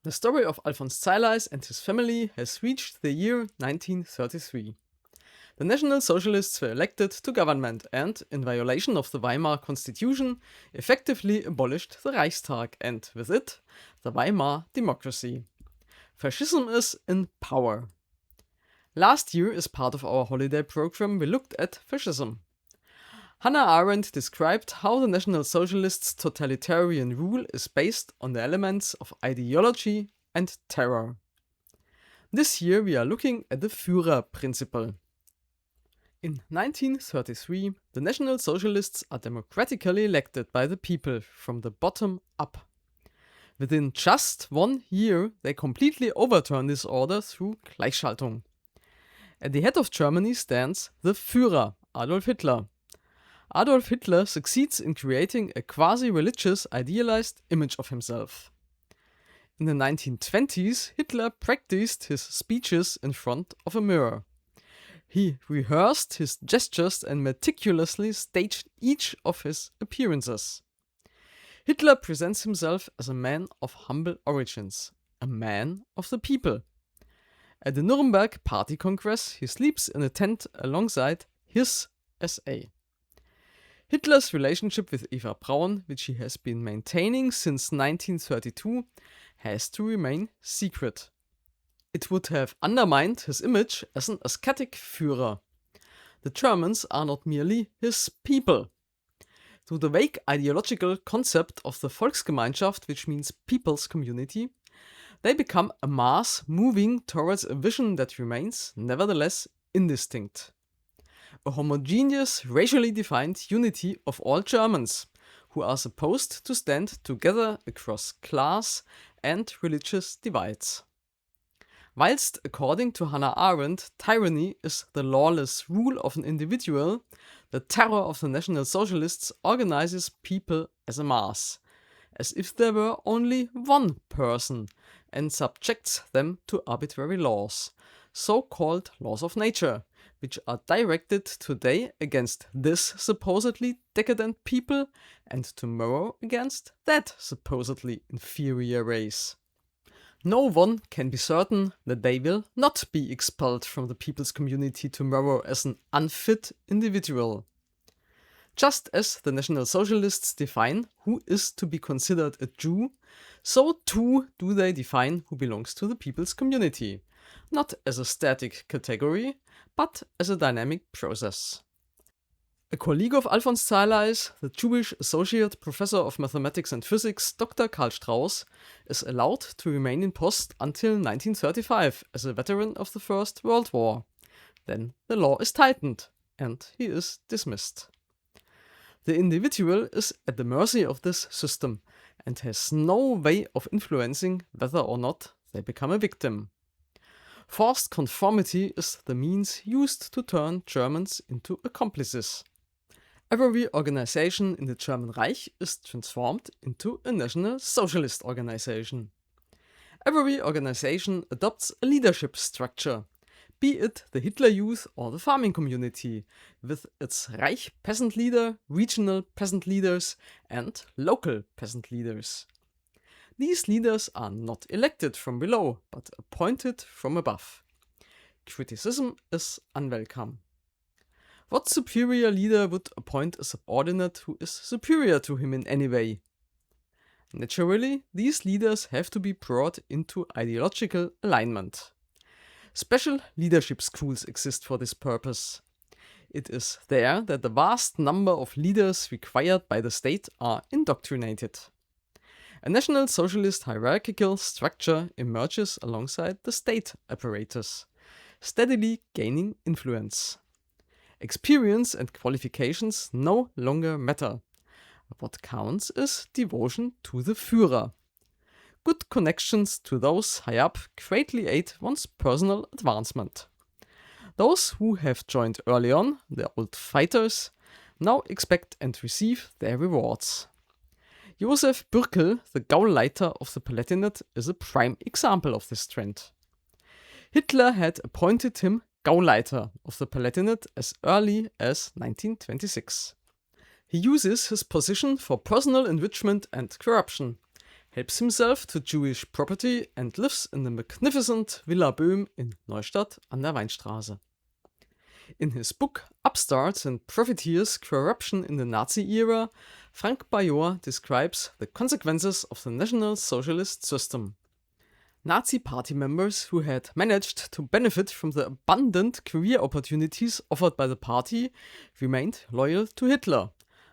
The story of Alphonse Zeilais and his family has reached the year 1933. The National Socialists were elected to government and, in violation of the Weimar Constitution, effectively abolished the Reichstag and, with it, the Weimar democracy. Fascism is in power. Last year, as part of our holiday program, we looked at fascism. Hannah Arendt described how the National Socialists' totalitarian rule is based on the elements of ideology and terror. This year we are looking at the Führer principle. In 1933, the National Socialists are democratically elected by the people from the bottom up. Within just 1 year, they completely overturn this order through Gleichschaltung. At the head of Germany stands the Führer, Adolf Hitler. Adolf Hitler succeeds in creating a quasi-religious idealized image of himself. In the 1920s, Hitler practiced his speeches in front of a mirror. He rehearsed his gestures and meticulously staged each of his appearances. Hitler presents himself as a man of humble origins, a man of the people. At the Nuremberg Party Congress, he sleeps in a tent alongside his SA. Hitler's relationship with Eva Braun, which he has been maintaining since 1932, has to remain secret. It would have undermined his image as an ascetic Führer. The Germans are not merely his people. Through the vague ideological concept of the Volksgemeinschaft, which means people's community, they become a mass moving towards a vision that remains, nevertheless, indistinct. A homogeneous, racially defined unity of all Germans, who are supposed to stand together across class and religious divides. Whilst, according to Hannah Arendt, tyranny is the lawless rule of an individual, the terror of the National Socialists organizes people as a mass, as if there were only one person, and subjects them to arbitrary laws, so-called laws of nature, which are directed today against this supposedly decadent people and tomorrow against that supposedly inferior race. No one can be certain that they will not be expelled from the people's community tomorrow as an unfit individual. Just as the National Socialists define who is to be considered a Jew, so too do they define who belongs to the people's community, not as a static category, but as a dynamic process. A colleague of Alphonse Zeilais, the Jewish Associate Professor of Mathematics and Physics, Dr. Karl Strauss, is allowed to remain in post until 1935 as a veteran of the First World War. Then the law is tightened, and he is dismissed. The individual is at the mercy of this system and has no way of influencing whether or not they become a victim. Forced conformity is the means used to turn Germans into accomplices. Every organization in the German Reich is transformed into a National Socialist organization. Every organization adopts a leadership structure, be it the Hitler Youth or the farming community, with its Reich peasant leader, regional peasant leaders, and local peasant leaders. These leaders are not elected from below, but appointed from above. Criticism is unwelcome. What superior leader would appoint a subordinate who is superior to him in any way? Naturally, these leaders have to be brought into ideological alignment. Special leadership schools exist for this purpose. It is there that the vast number of leaders required by the state are indoctrinated. A National Socialist hierarchical structure emerges alongside the state apparatus, steadily gaining influence. Experience and qualifications no longer matter. What counts is devotion to the Führer. Good connections to those high up greatly aid one's personal advancement. Those who have joined early on, the old fighters, now expect and receive their rewards. Josef Bürkel, the Gauleiter of the Palatinate, is a prime example of this trend. Hitler had appointed him Gauleiter of the Palatinate as early as 1926. He uses his position for personal enrichment and corruption, helps himself to Jewish property and lives in the magnificent Villa Böhm in Neustadt an der Weinstraße. In his book Upstarts and Profiteers: Corruption in the Nazi Era, Frank Bajor describes the consequences of the National Socialist system. Nazi party members who had managed to benefit from the abundant career opportunities offered by the party remained loyal to Hitler,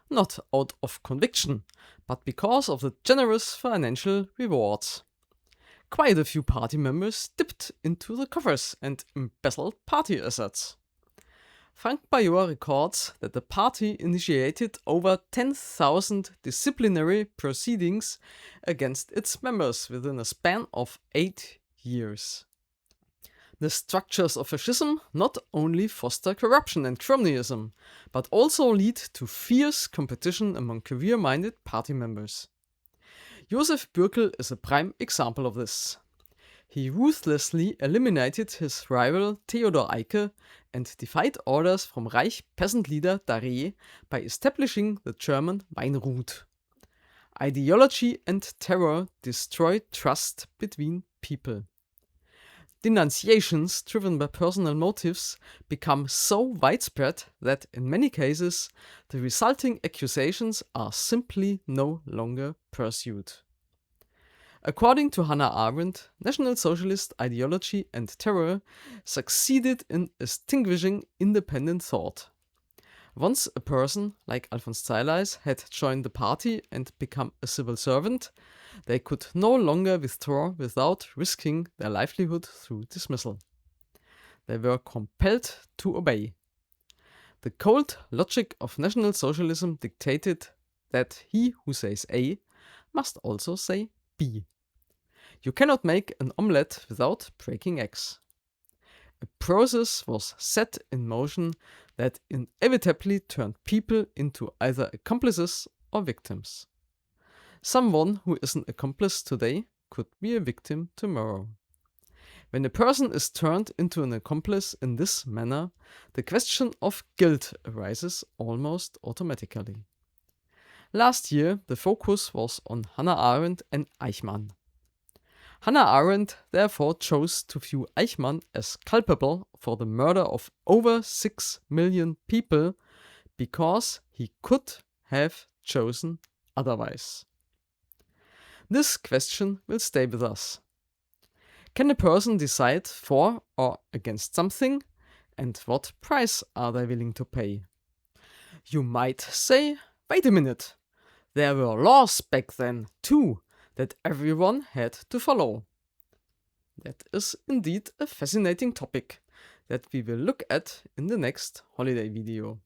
not out of conviction, but because of the generous financial rewards. Quite a few party members dipped into the coffers and embezzled party assets. Frank Bajor records that the party initiated over 10,000 disciplinary proceedings against its members within a span of 8 years. The structures of fascism not only foster corruption and cronyism, but also lead to fierce competition among career-minded party members. Josef Bürkel is a prime example of this. He ruthlessly eliminated his rival Theodor Eicke and defied orders from Reich peasant leader Darré by establishing the German Weinrot. Ideology and terror destroy trust between people. Denunciations driven by personal motives become so widespread that in many cases the resulting accusations are simply no longer pursued. According to Hannah Arendt, National Socialist ideology and terror succeeded in extinguishing independent thought. Once a person, like Alfons Zeilais, had joined the party and become a civil servant, they could no longer withdraw without risking their livelihood through dismissal. They were compelled to obey. The cold logic of National Socialism dictated that he who says A must also say B. You cannot make an omelette without breaking eggs. A process was set in motion that inevitably turned people into either accomplices or victims. Someone who is an accomplice today could be a victim tomorrow. When a person is turned into an accomplice in this manner, the question of guilt arises almost automatically. Last year, the focus was on Hannah Arendt and Eichmann. Hannah Arendt therefore chose to view Eichmann as culpable for the murder of over 6 million people because he could have chosen otherwise. This question will stay with us. Can a person decide for or against something, and what price are they willing to pay? You might say, wait a minute, there were laws back then too that everyone had to follow. That is indeed a fascinating topic that we will look at in the next holiday video.